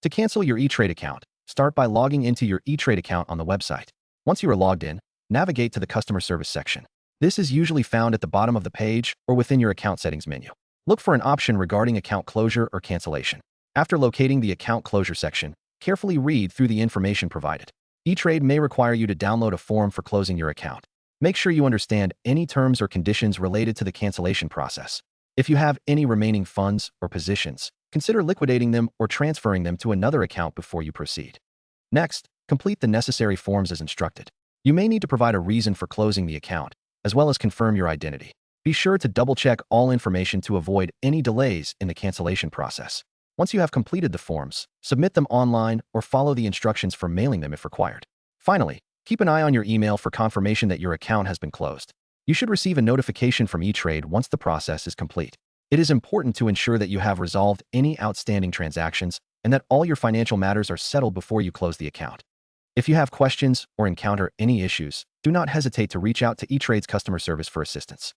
To cancel your Etrade account, start by logging into your Etrade account on the website. Once you are logged in, navigate to the customer service section. This is usually found at the bottom of the page or within your account settings menu. Look for an option regarding account closure or cancellation. After locating the account closure section, carefully read through the information provided. Etrade may require you to download a form for closing your account. Make sure you understand any terms or conditions related to the cancellation process. If you have any remaining funds or positions, consider liquidating them or transferring them to another account before you proceed. Next, complete the necessary forms as instructed. You may need to provide a reason for closing the account, as well as confirm your identity. Be sure to double-check all information to avoid any delays in the cancellation process. Once you have completed the forms, submit them online or follow the instructions for mailing them if required. Finally, keep an eye on your email for confirmation that your account has been closed. You should receive a notification from Etrade once the process is complete. It is important to ensure that you have resolved any outstanding transactions and that all your financial matters are settled before you close the account. If you have questions or encounter any issues, do not hesitate to reach out to Etrade's customer service for assistance.